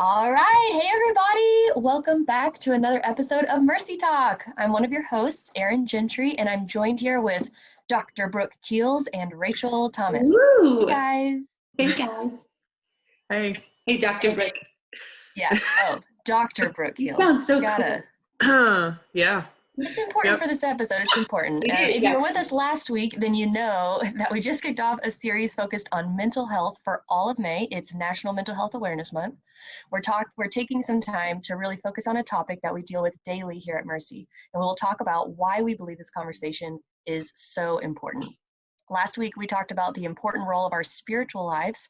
All right. Hey, everybody. Welcome back to another episode of MercyTalk. I'm one of your hosts, Erin Gentry, and I'm joined here with Dr. Brooke Keels and Rachel Thomas. Woo! Hey, guys. Hey, guys. Hey. Hey, Dr. Brooke. Yeah. Oh, Dr. Brooke You Keels. sound so Gotta. cool. Yeah. It's important for this episode. It's important. If you were with us last week, then you know that we just kicked off a series focused on mental health for all of May. It's National Mental Health Awareness Month. We're taking some time to really focus on a topic that we deal with daily here at Mercy, and we'll talk about why we believe this conversation is so important. Last week, we talked about the important role of our spiritual lives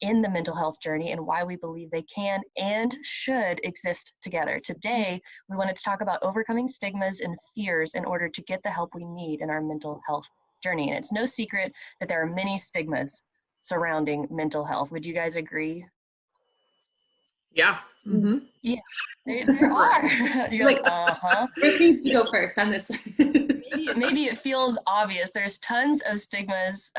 in the mental health journey and why we believe they can and should exist together. Today, we wanted to talk about overcoming stigmas and fears in order to get the help we need in our mental health journey. And it's no secret that there are many stigmas surrounding mental health. Would you guys agree? Yeah. Mm-hmm. Yeah, there are. You're like, uh-huh. Rick needs to go first on this one. Maybe it feels obvious. There's tons of stigmas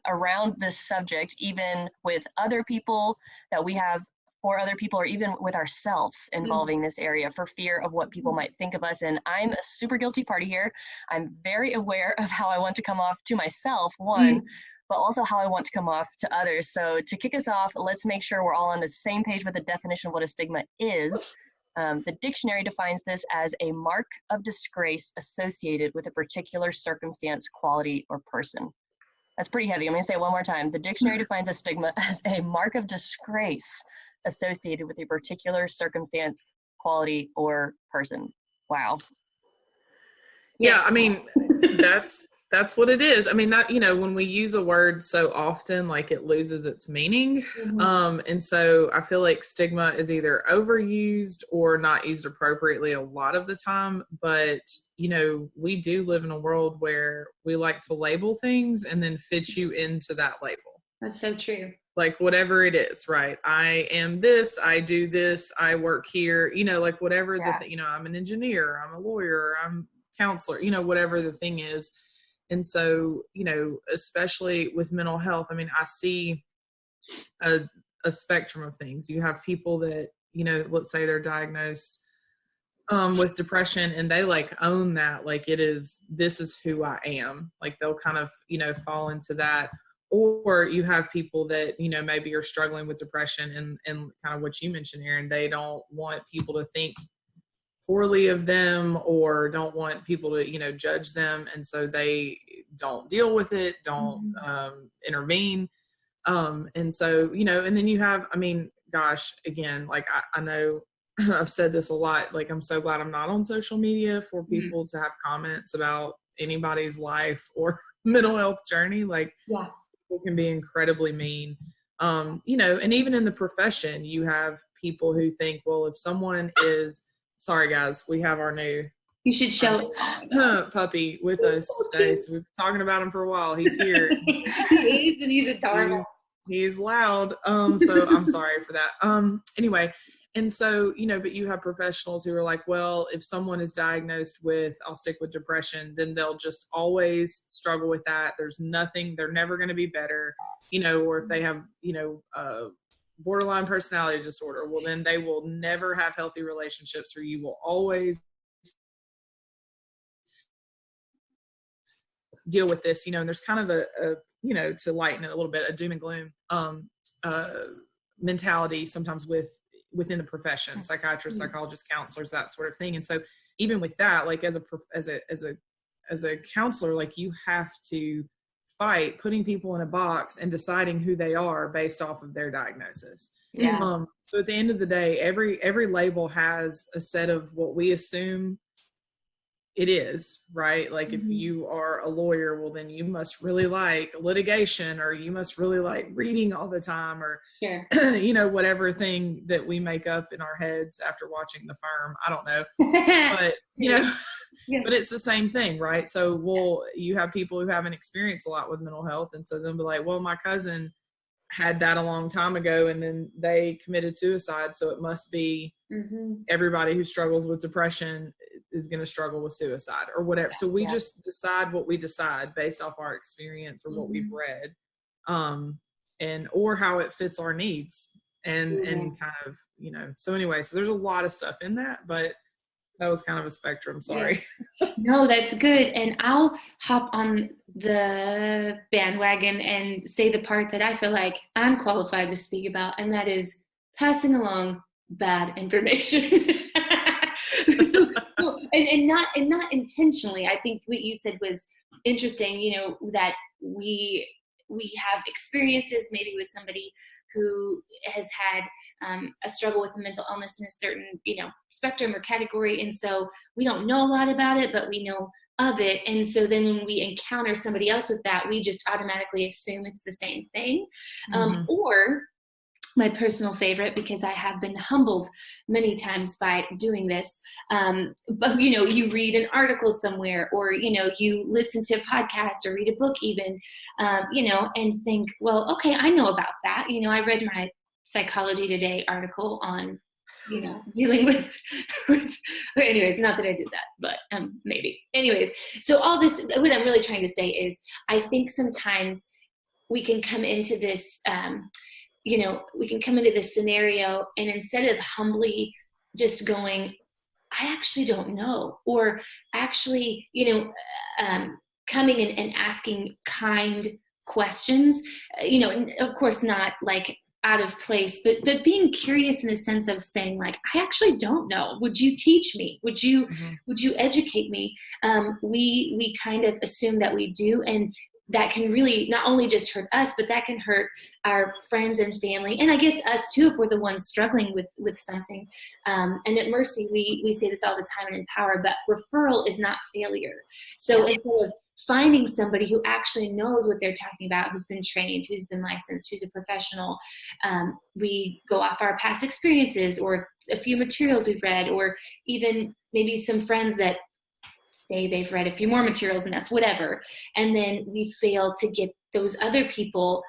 around this subject, even with other people that we have for other people, or even with ourselves involving this area for fear of what people might think of us. And I'm a super guilty party here. I'm very aware of how I want to come off to myself, one, but also how I want to come off to others. So to kick us off, let's make sure we're all on the same page with the definition of what a stigma is. The dictionary defines this as a mark of disgrace associated with a particular circumstance, quality, or person. That's pretty heavy. I'm going to say it one more time. The dictionary defines a stigma as a mark of disgrace associated with a particular circumstance, quality, or person. Wow. Yeah, I mean, that's what it is. I mean, that, when we use a word so often, like, it loses its meaning. And so I feel like stigma is either overused or not used appropriately a lot of the time. But, we do live in a world where we like to label things and then fit you into that label. That's so true. Like, whatever it is, right? I am this, I do this, I work here, like whatever I'm an engineer, I'm a lawyer, I'm counselor, whatever the thing is. And so, especially with mental health, I mean, I see a spectrum of things. You have people that, let's say they're diagnosed with depression, and they like own that, like, this is who I am. Like, they'll kind of, fall into that. Or you have people that, maybe are struggling with depression and kind of what you mentioned, Erin, they don't want people to think poorly of them or don't want people to, judge them. And so they don't deal with it, don't intervene. And so, and then you have, I mean, gosh, again, like I know I've said this a lot, like, I'm so glad I'm not on social media for people to have comments about anybody's life or mental health journey. Like, people can be incredibly mean. And even in the profession, you have people who think, well, if someone is, sorry guys, we have our new you should show puppy with us today. So we've been talking about him for a while. He's here. He is, and he's adorable. He's loud. So I'm sorry for that. Anyway, and so, but you have professionals who are like, well, if someone is diagnosed with, I'll stick with depression, then they'll just always struggle with that. There's nothing, they're never going to be better, or if they have, borderline personality disorder, well, then they will never have healthy relationships, or you will always deal with this, and there's kind of a to lighten it a little bit, a doom and gloom mentality sometimes within the profession, psychiatrists, psychologists, counselors, that sort of thing. And so even with that, like, as a counselor, like, you have to fight putting people in a box and deciding who they are based off of their diagnosis. So at the end of the day, every label has a set of what we assume it is, right? Like, if you are a lawyer, well, then you must really like litigation, or you must really like reading all the time, or whatever thing that we make up in our heads after watching The Firm. I don't know, but but it's the same thing, right? So, you have people who haven't experienced a lot with mental health, and so they'll be like, well, my cousin had that a long time ago, and then they committed suicide, so it must be everybody who struggles with depression is going to struggle with suicide, or whatever. So we just decide what we decide based off our experience or what we've read, and or how it fits our needs. and kind of, so anyway, so there's a lot of stuff in that, but that was kind of a spectrum. Sorry. Yeah. No, that's good. And I'll hop on the bandwagon and say the part that I feel like I'm qualified to speak about, and that is passing along bad information. So, and not intentionally. I think what you said was interesting, that we have experiences maybe with somebody who has had a struggle with a mental illness in a certain, spectrum or category. And so we don't know a lot about it, but we know of it. And so then when we encounter somebody else with that, we just automatically assume it's the same thing. Or my personal favorite, because I have been humbled many times by doing this. But, you read an article somewhere, or, you listen to a podcast or read a book even, and think, well, okay, I know about that. I read my Psychology Today article on, dealing with, anyways, not that I did that, but maybe. Anyways, so all this, what I'm really trying to say is, I think sometimes we can come into this, we can come into this scenario, and instead of humbly just going, I actually don't know, or actually, coming in and asking kind questions, and of course not like out of place, but being curious in the sense of saying, like, I actually don't know. Would you teach me? Would you educate me? We kind of assume that we do, and that can really not only just hurt us, but that can hurt our friends and family, and I guess us too, if we're the ones struggling with something. And at Mercy, we say this all the time and Empower, but referral is not failure. So instead of finding somebody who actually knows what they're talking about, who's been trained, who's been licensed, who's a professional, we go off our past experiences or a few materials we've read, or even maybe some friends that say they've read a few more materials than us, whatever. And then we fail to get those other people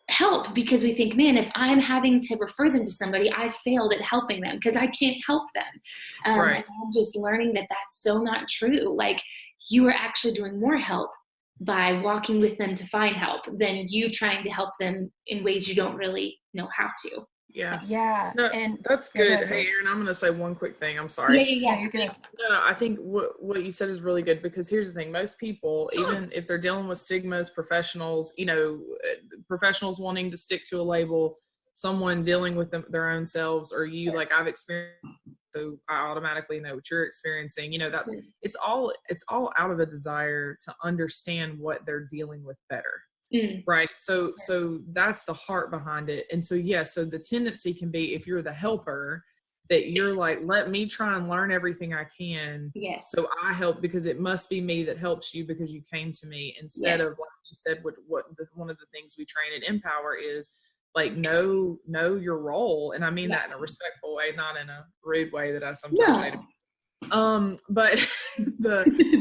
help, because we think, man, if I'm having to refer them to somebody, I failed at helping them because I can't help them. Right. And I'm just learning that that's so not true. Like, you are actually doing more help by walking with them to find help than you trying to help them in ways you don't really know how to. Yeah. Yeah. No, and that's good. Hey, Erin, I'm going to say one quick thing. I'm sorry. Yeah. You're good. No, I think what you said is really good, because here's the thing. Most people, even if they're dealing with stigmas, professionals, professionals wanting to stick to a label, someone dealing with their own selves, or you, like I've experienced, so I automatically know what you're experiencing. That's it's all out of a desire to understand what they're dealing with better. Right. So that's the heart behind it. And so, so the tendency can be, if you're the helper, that you're like, let me try and learn everything I can. Yes. So I help because it must be me that helps you because you came to me, instead of, like you said, one of the things we train at Empower is, like, know your role. And I mean that in a respectful way, not in a rude way that I sometimes say to people. But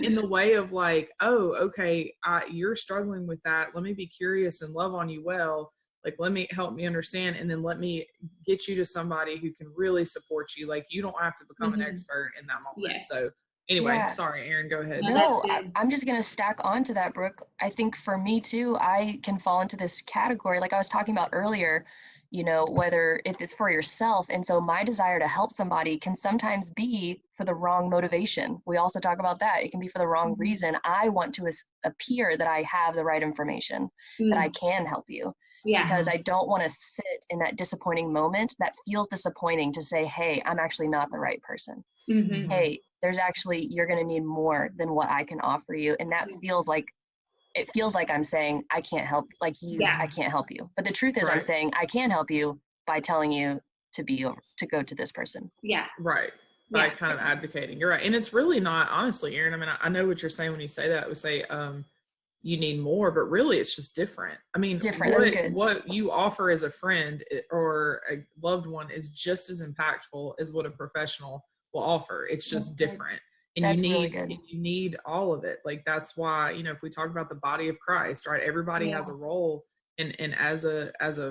in the way of, like, oh, okay, you're struggling with that. Let me be curious and love on you well. Like, help me understand, and then let me get you to somebody who can really support you. Like, you don't have to become an expert in that moment. Yes. So anyway, sorry, Erin, go ahead. No, I'm just going to stack onto that, Brooke. I think for me too, I can fall into this category, like I was talking about earlier, whether if it's for yourself. And so my desire to help somebody can sometimes be for the wrong motivation. We also talk about that. It can be for the wrong reason. I want to appear that I have the right information, that I can help you. Yeah. Because I don't want to sit in that disappointing moment that feels disappointing to say, hey, I'm actually not the right person. Hey, you're going to need more than what I can offer you. And that feels like I'm saying, I can't help, like you, I can't help you. But the truth is, I'm saying I can help you by telling you to go to this person. Yeah. Right. By kind of advocating. You're right. And it's really not, honestly, Erin, I mean, I know what you're saying when you say that. We say, you need more, but really it's just different. I mean, what you offer as a friend or a loved one is just as impactful as what a professional will offer. It's just different. And you need all of it. Like, that's why, if we talk about the body of Christ, right? Everybody has a role, and as a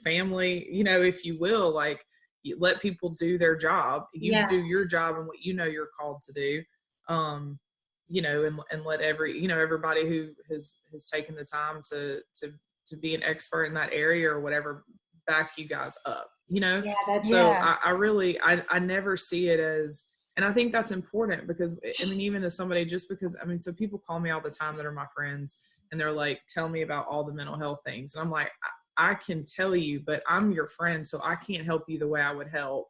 family, if you will, like, you let people do their job. You do your job and what you're called to do. And let everybody who has taken the time to be an expert in that area or whatever back you guys up, you know? Yeah, that's So I never see it as, and I think that's important because, I mean, even as somebody, just because, I mean, so people call me all the time that are my friends and they're like, tell me about all the mental health things. And I'm like, I can tell you, but I'm your friend, so I can't help you the way I would help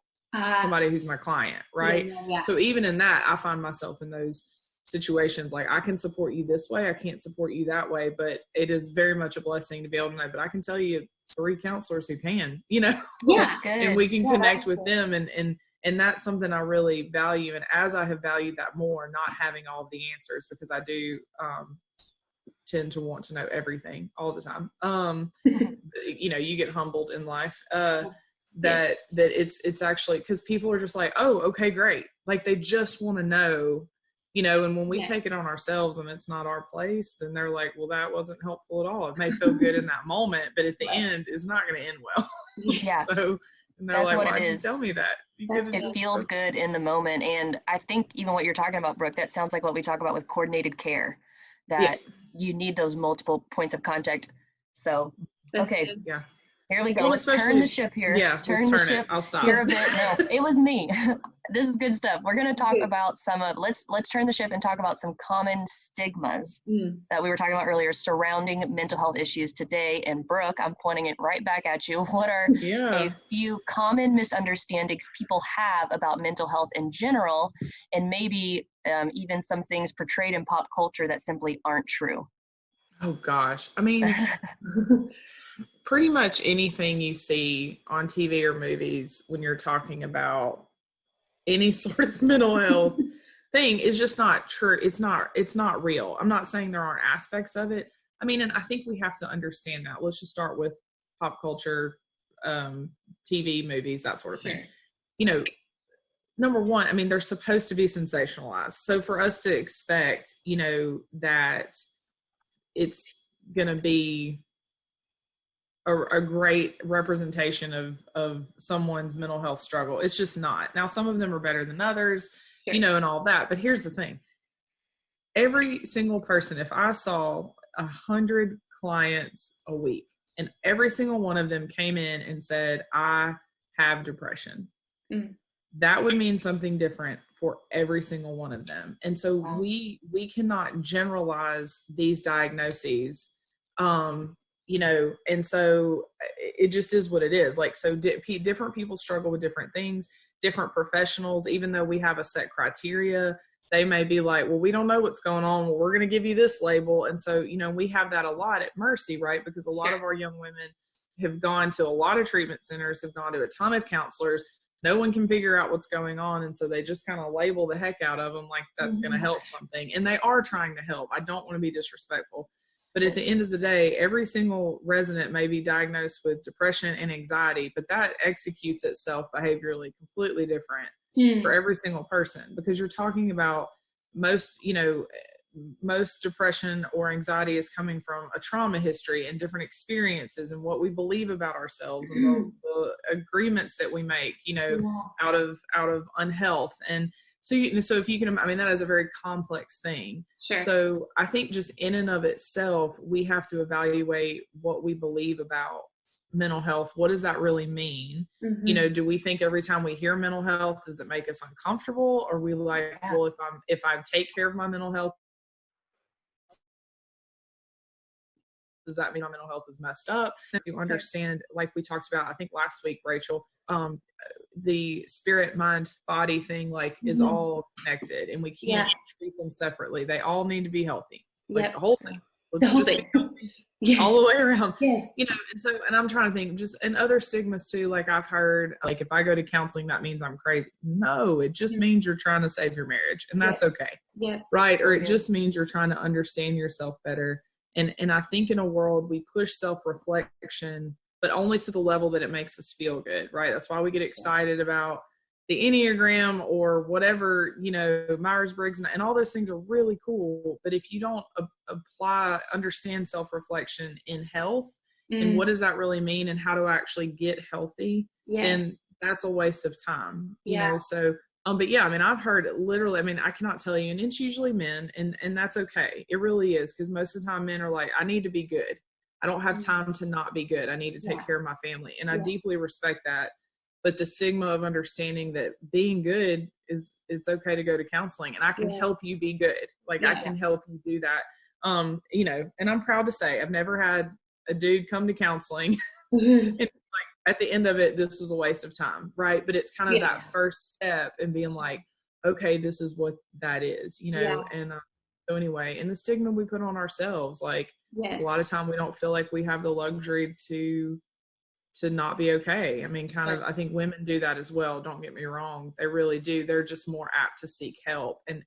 somebody who's my client, right? So even in that, I find myself in those situations, like I can support you this way, I can't support you that way, but it is very much a blessing to be able to know, but I can tell you 3 counselors who can, you know, and we can connect with them, and that's something I really value. And as I have valued that more, not having all of the answers, because I do tend to want to know everything all the time. You know, you get humbled in life. That it's actually, because people are just like, oh, okay, great. Like they just want to know, you know, and when we take it on ourselves and it's not our place, then they're like, well, that wasn't helpful at all. It may feel good in that moment, but at the end, it's not going to end well. So, and they're like, why'd you tell me that? It feels good in the moment. And I think even what you're talking about, Brooke, that sounds like what we talk about with coordinated care, that you need those multiple points of contact. So, okay. Yeah. Here we go. Let's turn the ship here. Yeah, turn the ship. I'll stop. Here a bit. No, it was me. This is good stuff. We're going to talk about some of, let's turn the ship and talk about some common stigmas that we were talking about earlier surrounding mental health issues today. And Brooke, I'm pointing it right back at you. What are a few common misunderstandings people have about mental health in general, and maybe even some things portrayed in pop culture that simply aren't true? Oh gosh. I mean, pretty much anything you see on TV or movies when you're talking about any sort of mental health thing is just not true. It's not real. I'm not saying there aren't aspects of it. I mean, and I think we have to understand that. Let's just start with pop culture, TV, movies, that sort of thing. You know, number one, I mean, they're supposed to be sensationalized. So for us to expect, you know, that it's going to be a great representation of someone's mental health struggle, it's just not. Now, some of them are better than others, you know, and all that. But here's the thing. Every single person, if I saw 100 clients a week and every single one of them came in and said, I have depression, that would mean something different for every single one of them. And so we cannot generalize these diagnoses, you know, and so it just is what it is. Like, so different people struggle with different things, different professionals, even though we have a set criteria, they may be like, well, we don't know what's going on. Well, we're going to give you this label. And so, you know, we have that a lot at Mercy, right? Because a lot of our young women have gone to a lot of treatment centers, have gone to a ton of counselors. No one can figure out what's going on. And so they just kind of label the heck out of them like that's going to help something. And they are trying to help. I don't want to be disrespectful. But at the end of the day, every single resident may be diagnosed with depression and anxiety, but that executes itself behaviorally completely different for every single person, because you're talking about most depression or anxiety is coming from a trauma history and different experiences and what we believe about ourselves and the agreements that we make, you know, out of unhealth. And so if you can, I mean, that is a very complex thing. So I think just in and of itself, we have to evaluate what we believe about mental health. What does that really mean? You know, do we think every time we hear mental health, does it make us uncomfortable? Or are we like, well, if I take care of my mental health, does that mean my mental health is messed up? If you understand, like we talked about, I think last week, Rachel, the spirit, mind, body thing, like is all connected, and we can't treat them separately. They all need to be healthy. Like the whole thing. Let's just be healthy all the way around. You know, and I'm trying to think just, and other stigmas too. Like I've heard, like if I go to counseling, that means I'm crazy. No, it just means you're trying to save your marriage, and that's okay. Right. Or it just means you're trying to understand yourself better. And I think in a world we push self-reflection, but only to the level that it makes us feel good, right? That's why we get excited about the Enneagram or whatever, you know, Myers-Briggs, and all those things are really cool. But if you don't understand self-reflection in health and what does that really mean and how to actually get healthy, then that's a waste of time, you know? So, but yeah, I mean, I've heard literally, I mean, I cannot tell you, and it's usually men, and that's okay. It really is. Because most of the time men are like, I need to be good. I don't have time to not be good. I need to take care of my family. And I deeply respect that. But the stigma of understanding that being good it's okay to go to counseling, and I can help you be good. Like I can help you do that. You know, and I'm proud to say I've never had a dude come to counseling and like at the end of it, this was a waste of time. Right. But it's kind of that first step and being like, okay, this is what that is, you know? And so anyway, and the stigma we put on ourselves, like a lot of time we don't feel like we have the luxury to not be okay. I mean, kind of, I think women do that as well. Don't get me wrong. They really do. They're just more apt to seek help and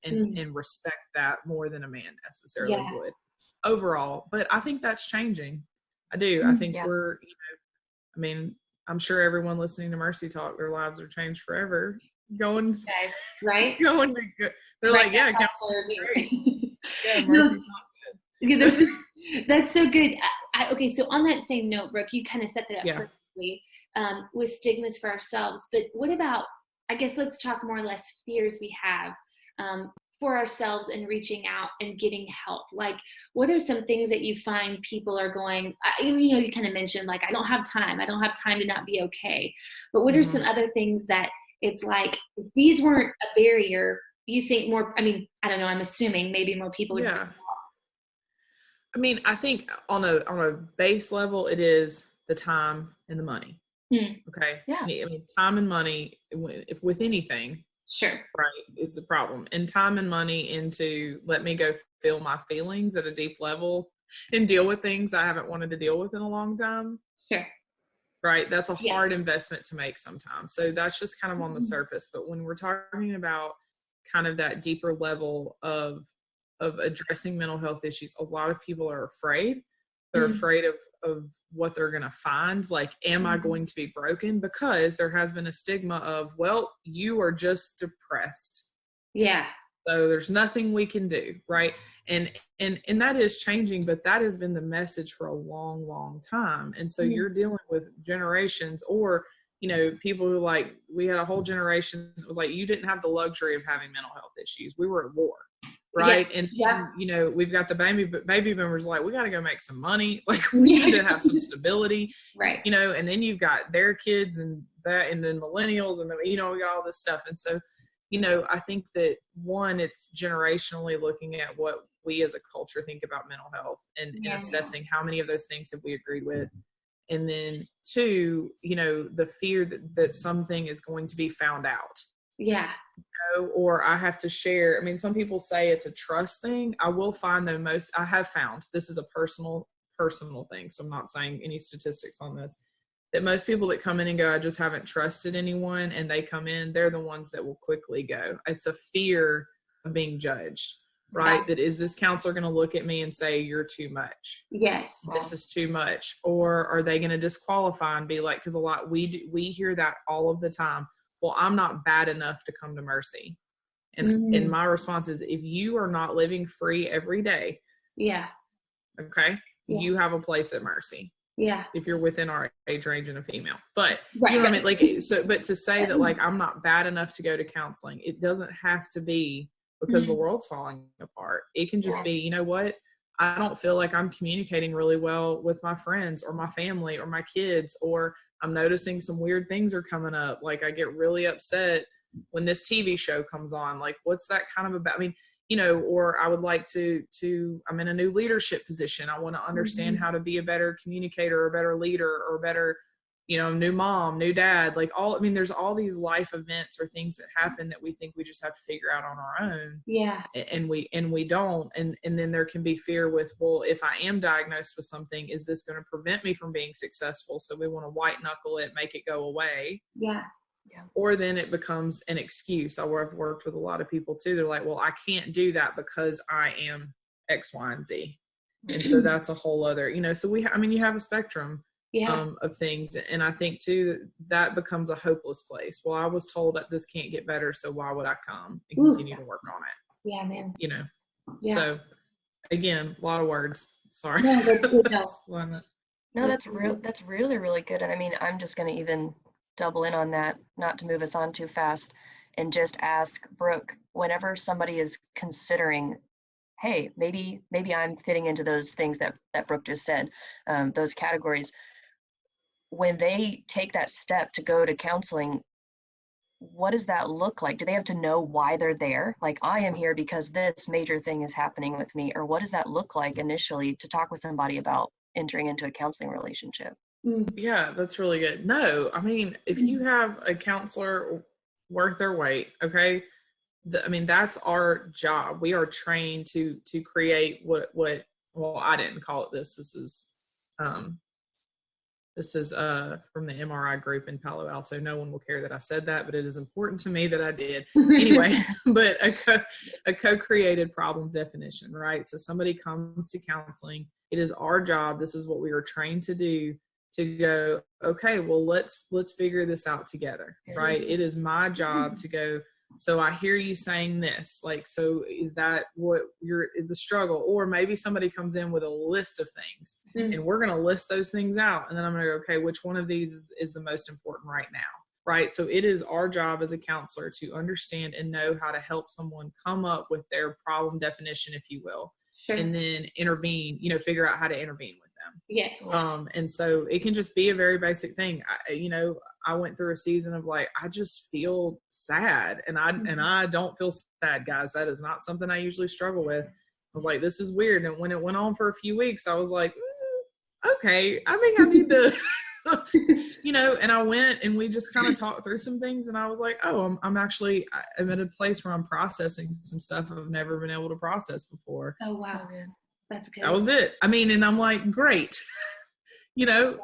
respect that more than a man necessarily would overall. But I think that's changing. I do. I think we're, you know, I mean, I'm sure everyone listening to Mercy Talk, their lives are changed forever. Going, right? Going to good. They're like, yeah, counseling's great. Yeah, Mercy Talk said. Yeah, that's so good. Okay, so on that same note, Brooke, you kind of set that up perfectly with stigmas for ourselves. But what about, I guess let's talk more or less fears we have for ourselves and reaching out and getting help. Like, what are some things that you find people are going, you know, you kind of mentioned, like, I don't have time to not be okay. But what are some other things that it's like, if these weren't a barrier, you think more, I mean, I don't know, I'm assuming maybe more people would I mean, I think on a base level, it is the time and the money. Okay. Yeah. I mean, time and money, if with anything, right, is the problem. And time and money into let me go feel my feelings at a deep level and deal with things I haven't wanted to deal with in a long time. Right. That's a hard investment to make sometimes. So that's just kind of on the surface. But when we're talking about kind of that deeper level of addressing mental health issues, a lot of people are afraid. They're afraid of what they're going to find. Like, am I going to be broken? Because there has been a stigma of, well, you are just depressed. So there's nothing we can do. Right. And that is changing, but that has been the message for a long, long time. And so you're dealing with generations, or, you know, people who, like, we had a whole generation that was like, you didn't have the luxury of having mental health issues. We were at war. Right. And, you know, we've got the baby boomers like, we got to go make some money. Like, we need to have some stability, you know, and then you've got their kids and that, and then millennials, and then, you know, we got all this stuff. And so, you know, I think that one, it's generationally looking at what we as a culture think about mental health and assessing how many of those things have we agreed with. And then two, you know, the fear that something is going to be found out. Or I have to share. I mean, some people say it's a trust thing. I will find I have found, this is a personal thing, so I'm not saying any statistics on this, that most people that come in and go, I just haven't trusted anyone, and they come in, they're the ones that will quickly go. It's a fear of being judged, right? That is this counselor going to look at me and say, you're too much? This is too much. Or are they going to disqualify and be like, because a lot, we hear that all of the time. Well, I'm not bad enough to come to Mercy. And my response is, if you are not living free every day, okay, you have a place at Mercy. If you're within our age range and a female. But you know what I mean? Like, so, but to say that, like, I'm not bad enough to go to counseling, it doesn't have to be because the world's falling apart. It can just be, you know what? I don't feel like I'm communicating really well with my friends or my family or my kids, or I'm noticing some weird things are coming up. Like, I get really upset when this TV show comes on. Like, what's that kind of about? I mean, you know, or I would like to I'm in a new leadership position. I want to understand how to be a better communicator or a better leader or better, you know, new mom, new dad, like all, I mean, there's all these life events or things that happen that we think we just have to figure out on our own. And we don't. And then there can be fear with, well, if I am diagnosed with something, is this going to prevent me from being successful? So we want to white knuckle it, make it go away. Or then it becomes an excuse. I've worked with a lot of people too. They're like, well, I can't do that because I am X, Y, and Z. And so that's a whole other, you know, so you have a spectrum of things. And I think too, that becomes a hopeless place. Well, I was told that this can't get better, so why would I come and continue to work on it? You know? So again, a lot of words. Sorry. No, that's good. No, that's really, really good. And I mean, I'm just going to even double in on that, not to move us on too fast, and just ask Brooke, whenever somebody is considering, hey, maybe I'm fitting into those things that Brooke just said, those categories. When they take that step to go to counseling, what does that look like? Do they have to know why they're there? Like, I am here because this major thing is happening with me. Or what does that look like initially to talk with somebody about entering into a counseling relationship? Yeah, that's really good. No, I mean, if you have a counselor worth their weight, okay, I mean, that's our job. We are trained to create what well, I didn't call it this. This is from the MRI group in Palo Alto. No one will care that I said that, but it is important to me that I did. Anyway, but a co-created problem definition, right? So somebody comes to counseling. It is our job. This is what we are trained to do, to go, okay, well, let's figure this out together, right? It is my job to go, so I hear you saying this, like, so is that what the struggle? Or maybe somebody comes in with a list of things and we're going to list those things out. And then I'm going to go, okay, which one of these is the most important right now? Right. So it is our job as a counselor to understand and know how to help someone come up with their problem definition, if you will, and then intervene, figure out how to intervene with them. Yes. And so it can just be a very basic thing. I went through a season of like, I just feel sad, and I don't feel sad, guys. That is not something I usually struggle with. I was like, this is weird. And when it went on for a few weeks, I was like, okay, I think I need to, and I went and we just kind of talked through some things, and I was like, oh, I'm at a place where I'm processing some stuff I've never been able to process before. Oh, wow. That's good. That was it. I mean, and I'm like, great,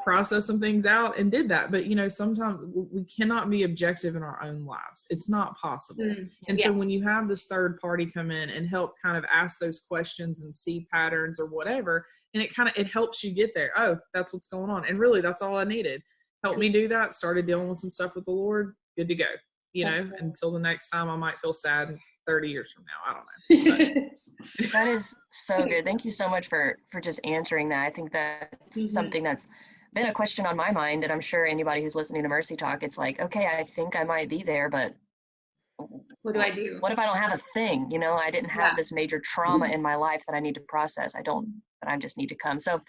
process some things out and did that. But, sometimes we cannot be objective in our own lives. It's not possible. And so when you have this third party come in and help kind of ask those questions and see patterns or whatever, and it helps you get there. Oh, that's what's going on. And really, that's all I needed. Help me do that. Started dealing with some stuff with the Lord. Good to go. Until the next time I might feel sad 30 years from now. I don't know. That is so good. Thank you so much for just answering that. I think that's something that's been a question on my mind, and I'm sure anybody who's listening to Mercy Talk, it's like, okay, I think I might be there, but what do I do? What if I don't have a thing? I didn't have this major trauma in my life that I need to process. But I just need to come. So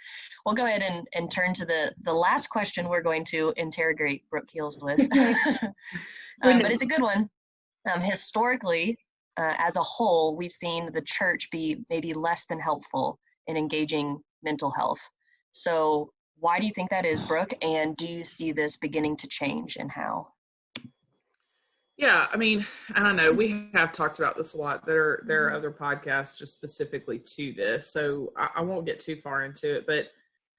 we'll go ahead and turn to the last question we're going to interrogate Brooke Keels with. But it's a good one. Historically, as a whole, we've seen the church be maybe less than helpful in engaging mental health. So why do you think that is, Brooke? And do you see this beginning to change, and how? Yeah, I mean, I don't know. We have talked about this a lot. There are other podcasts just specifically to this, so I won't get too far into it. But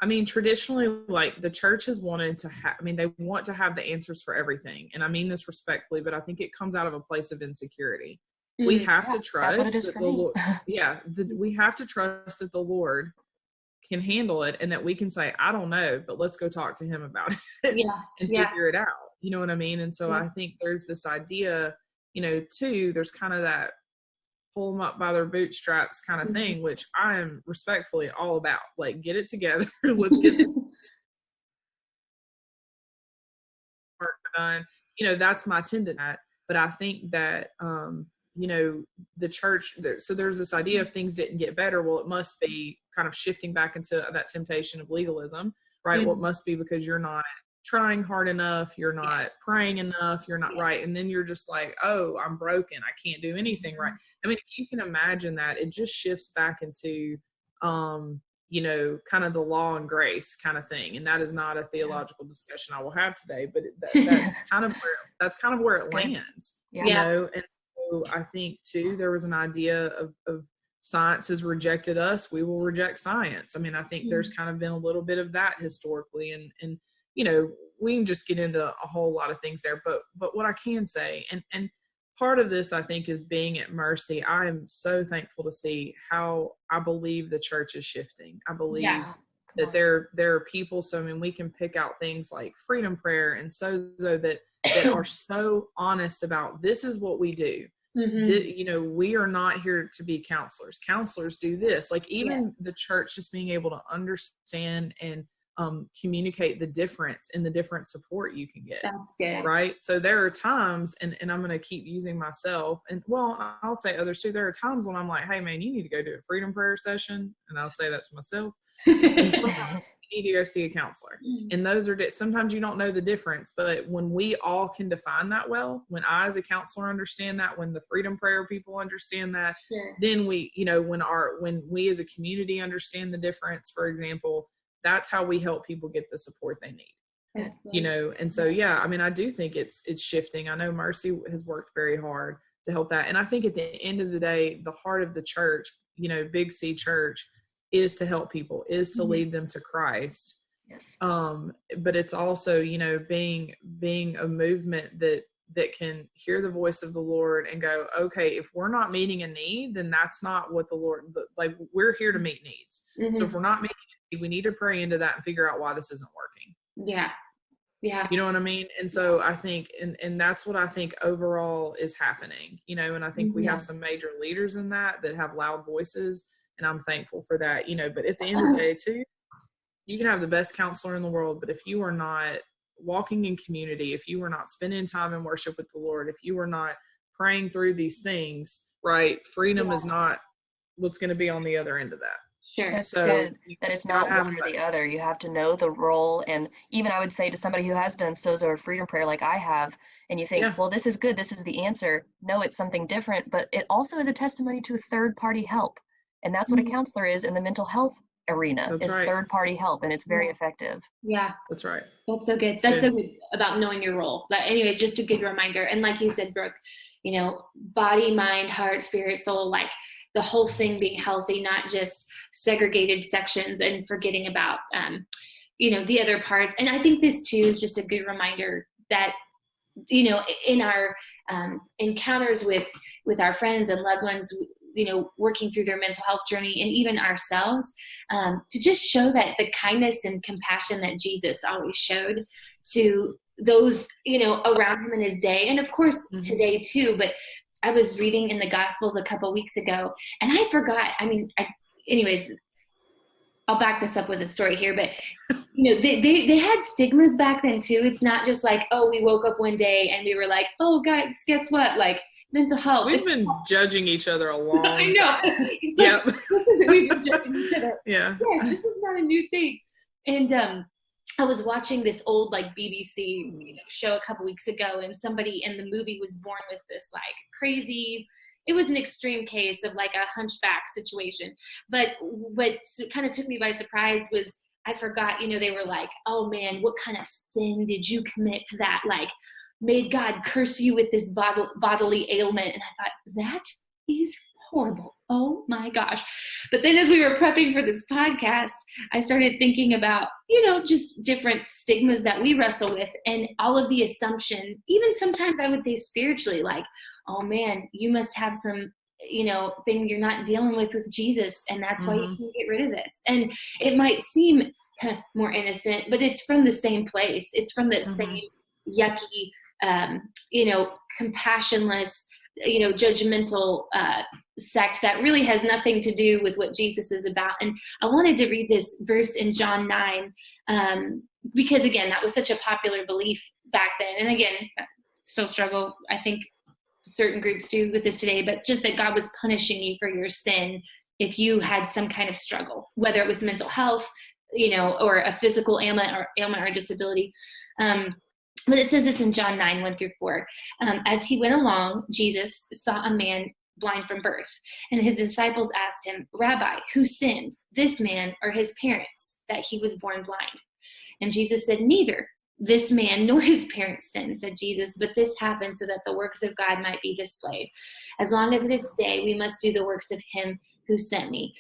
I mean, traditionally, like, the church has wanted to have, they want to have the answers for everything. And I mean this respectfully, but I think it comes out of a place of insecurity. We have to trust that the Lord, we have to trust that the Lord can handle it, and that we can say, I don't know, but let's go talk to him about it and figure it out. You know what I mean? And so I think there's this idea, too, there's kind of that pull them up by their bootstraps kind of thing, which I am respectfully all about. Like, get it together. Let's get work done. That's my tendency. But I think that, the church, there's this idea of things didn't get better. Well, it must be kind of shifting back into that temptation of legalism, right? Well, it must be because you're not trying hard enough, you're not praying enough, you're not right. And then you're just like, oh, I'm broken, I can't do anything right. I mean, if you can imagine that, it just shifts back into, kind of the law and grace kind of thing. And that is not a theological discussion I will have today, but that's kind of where it lands, And so I think too, there was an idea of science has rejected us, we will reject science. I mean, I think there's kind of been a little bit of that historically, and we can just get into a whole lot of things there, but what I can say, and part of this, I think, is being at Mercy. I am so thankful to see how I believe the church is shifting. I believe that there are people, so I mean, we can pick out things like Freedom Prayer and so that are so honest about, this is what we do. We are not here to be counselors. Counselors do this. Like, even the church just being able to understand and communicate the difference in the different support you can get. That's good. Right. So there are times, and I'm going to keep using myself, and well, I'll say others too. There are times when I'm like, hey man, you need to go do a freedom prayer session. And I'll say that to myself. And sometimes you need to go see a counselor. And those are, sometimes you don't know the difference, but when we all can define that well, when I as a counselor understand that, when the freedom prayer people understand that, then we, when we as a community understand the difference, for example, that's how we help people get the support they need. And so, I do think it's shifting. I know Mercy has worked very hard to help that. And I think at the end of the day, the heart of the church, Big C church, is to help people, is to lead them to Christ. Yes. But it's also, being a movement that can hear the voice of the Lord and go, okay, if we're not meeting a need, then that's not what the Lord, like, we're here to meet needs. So if we're not meeting a need, we need to pray into that and figure out why this isn't working. Yeah. You know what I mean? And so I think, and that's what I think overall is happening, and I think we have some major leaders in that have loud voices, and I'm thankful for that, but at the end of the day too, you can have the best counselor in the world, but if you are not walking in community, if you are not spending time in worship with the Lord, if you are not praying through these things, right, freedom is not what's going to be on the other end of that. Sure. That's So good. That it's not one or the other. You have to know the role. And even I would say to somebody who has done sozo or freedom prayer like I have, and you think, well, this is good, this is the answer. No, it's something different, but it also is a testimony to third-party help. And that's what a counselor is in the mental health arena. It's third-party help, and it's very effective. Yeah. That's right. That's so good. That's so good about knowing your role. But anyway, just a good reminder. And like you said, Brooke, body, mind, heart, spirit, soul, like the whole thing being healthy, not just segregated sections and forgetting about, the other parts. And I think this too is just a good reminder that, in our encounters with our friends and loved ones, working through their mental health journey, and even ourselves, to just show that the kindness and compassion that Jesus always showed to those, around him in his day. And of course, today too, but I was reading in the Gospels a couple weeks ago, and I forgot. Anyways, I'll back this up with a story here, but they had stigmas back then too. It's not just like, oh, we woke up one day and we were like, oh, guys, guess what? Like mental health. We've been judging each other a long time. I know. It's like, we've been judging each other. Yeah. Yes, this is not a new thing. And I was watching this old BBC show a couple weeks ago, and somebody in the movie was born with this crazy. It was an extreme case of a hunchback situation. But what kind of took me by surprise was I forgot. They were like, "Oh man, what kind of sin did you commit to that? Made God curse you with this bodily ailment?" And I thought, that is horrible. Oh my gosh. But then as we were prepping for this podcast, I started thinking about, just different stigmas that we wrestle with, and all of the assumption, even sometimes I would say spiritually, oh man, you must have some, thing you're not dealing with Jesus. And that's why you can't get rid of this. And it might seem more innocent, but it's from the same place. It's from the same yucky, compassionless, judgmental sect that really has nothing to do with what Jesus is about. And I wanted to read this verse in John 9, because again, that was such a popular belief back then. And again, still struggle, I think certain groups do with this today, but just that God was punishing you for your sin if you had some kind of struggle, whether it was mental health, or a physical ailment or disability. But it says this in John 9, 1-4. As he went along, Jesus saw a man blind from birth, and his disciples asked him, "Rabbi, who sinned, this man or his parents, that he was born blind?" And Jesus said, "Neither this man nor his parents sinned," said Jesus, "but this happened so that the works of God might be displayed. As long as it is day, we must do the works of him who sent me."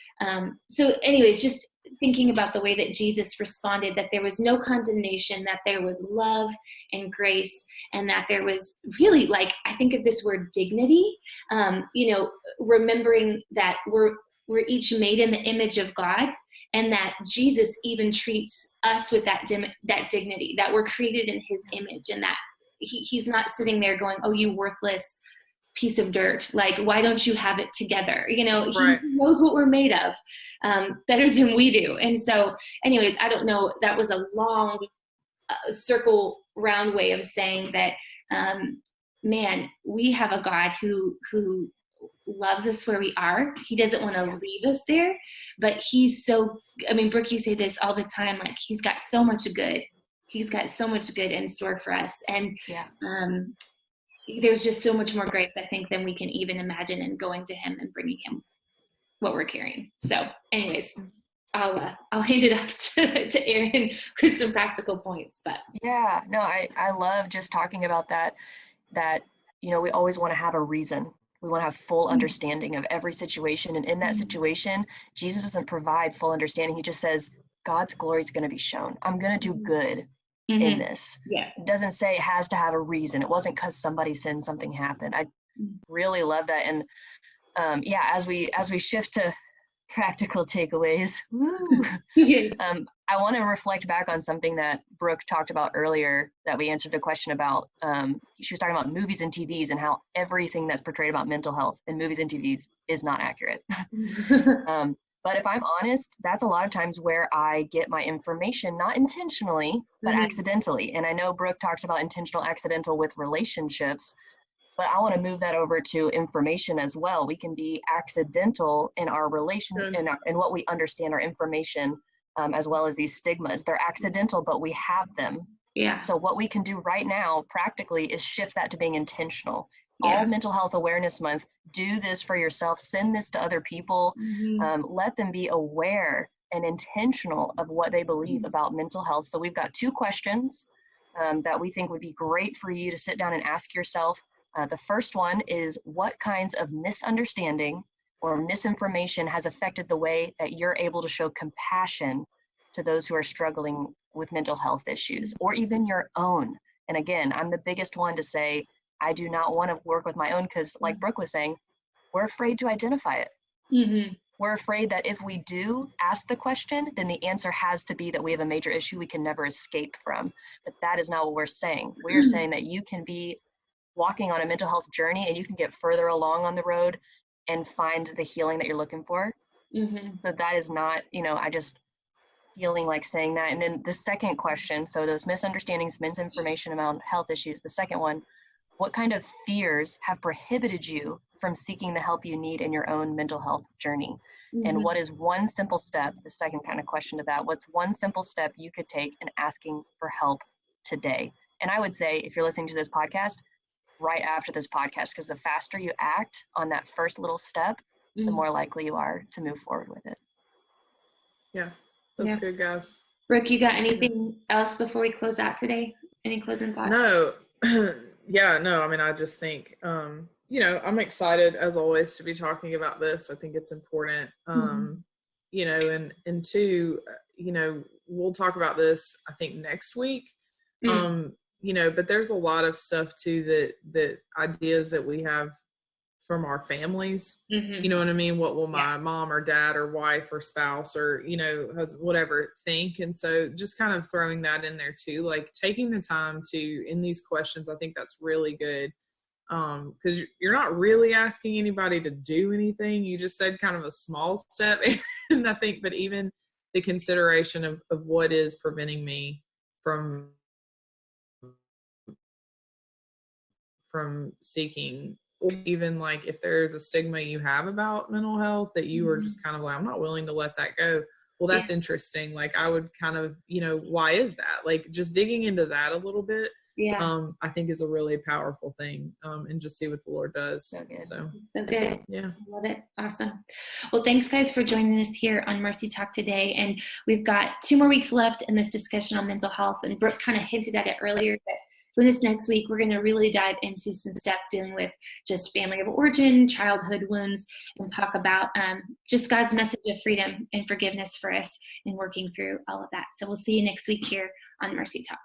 So anyways, just thinking about the way that Jesus responded, that there was no condemnation, that there was love and grace, and that there was really, I think of this word dignity, remembering that we're each made in the image of God, and that Jesus even treats us with that dignity, that we're created in his image, and that he's not sitting there going, "Oh, you worthless piece of dirt. Like, why don't you have it together? You know, Right. he knows what we're made of better than we do. And so anyways, I don't know, that was a long circle round way of saying that, man, we have a God who loves us where we are. He doesn't want to leave us there, but he's so, I mean, Brooke, you say this all the time, like he's got so much good. He's got so much good in store for us. And there's just so much more grace, I think, than we can even imagine in going to him and bringing him what we're carrying. So anyways, I'll hand it off to Erin with some practical points. But yeah, no, I love just talking about that, you know, we always want to have a reason. We want to have full understanding of every situation. And in that situation, Jesus doesn't provide full understanding. He just says, God's glory is going to be shown. I'm going to do good in this. Yes. It doesn't say it has to have a reason. It wasn't because somebody sinned, something happened. I really love that. And as we shift to practical takeaways, Yes. I want to reflect back on something that Brooke talked about earlier, that we answered the question about. She was talking about movies and TVs and how everything that's portrayed about mental health in movies and TVs is not accurate. But if I'm honest, that's a lot of times where I get my information, not intentionally, but accidentally. And I know Brooke talks about intentional, accidental with relationships, but I want to move that over to information as well. We can be accidental in our relation, in what we understand our information, as well as these stigmas. They're accidental, but we have them. Yeah. So what we can do right now practically is shift that to being intentional. Yeah. All Mental Health Awareness Month, do this for yourself, send this to other people, let them be aware and intentional of what they believe about mental health. So we've got 2 questions that we think would be great for you to sit down and ask yourself. The first one is, what kinds of misunderstanding or misinformation has affected the way that you're able to show compassion to those who are struggling with mental health issues, or even your own? And again, I'm the biggest one to say, I do not want to work with my own, because like Brooke was saying, we're afraid to identify it. We're afraid that if we do ask the question, then the answer has to be that we have a major issue we can never escape from. But that is not what we're saying. We're saying that you can be walking on a mental health journey and you can get further along on the road and find the healing that you're looking for. So that is not, I just feeling like saying that. And then the second question, so those misunderstandings, misinformation about health issues. The second one, what kind of fears have prohibited you from seeking the help you need in your own mental health journey? And what is one simple step, the second kind of question to that, what's one simple step you could take in asking for help today? And I would say, if you're listening to this podcast, right after this podcast, because the faster you act on that first little step, the more likely you are to move forward with it. Yeah, that's good, guys. Brooke, you got anything else before we close out today? Any closing thoughts? No. I mean, I just think, I'm excited as always to be talking about this. I think it's important, and 2, we'll talk about this, I think, next week. But there's a lot of stuff too that ideas that we have from our families. You know what I mean? What will my mom or dad or wife or spouse or, husband, whatever think? And so just kind of throwing that in there too, like taking the time to, in these questions, I think that's really good. Because you're not really asking anybody to do anything. You just said kind of a small step. And I think, but even the consideration of what is preventing me from seeking, or even like if there's a stigma you have about mental health that you are just kind of like, I'm not willing to let that go. Well, that's interesting. Like I would kind of, why is that? Like just digging into that a little bit, I think is a really powerful thing. And just see what the Lord does. So good. So good. Yeah. I love it. Awesome. Well, thanks guys for joining us here on Mercy Talk today. And we've got 2 more weeks left in this discussion on mental health. And Brooke kind of hinted at it earlier, but for this next week, we're going to really dive into some stuff dealing with just family of origin, childhood wounds, and talk about just God's message of freedom and forgiveness for us in working through all of that. So we'll see you next week here on Mercy Talk.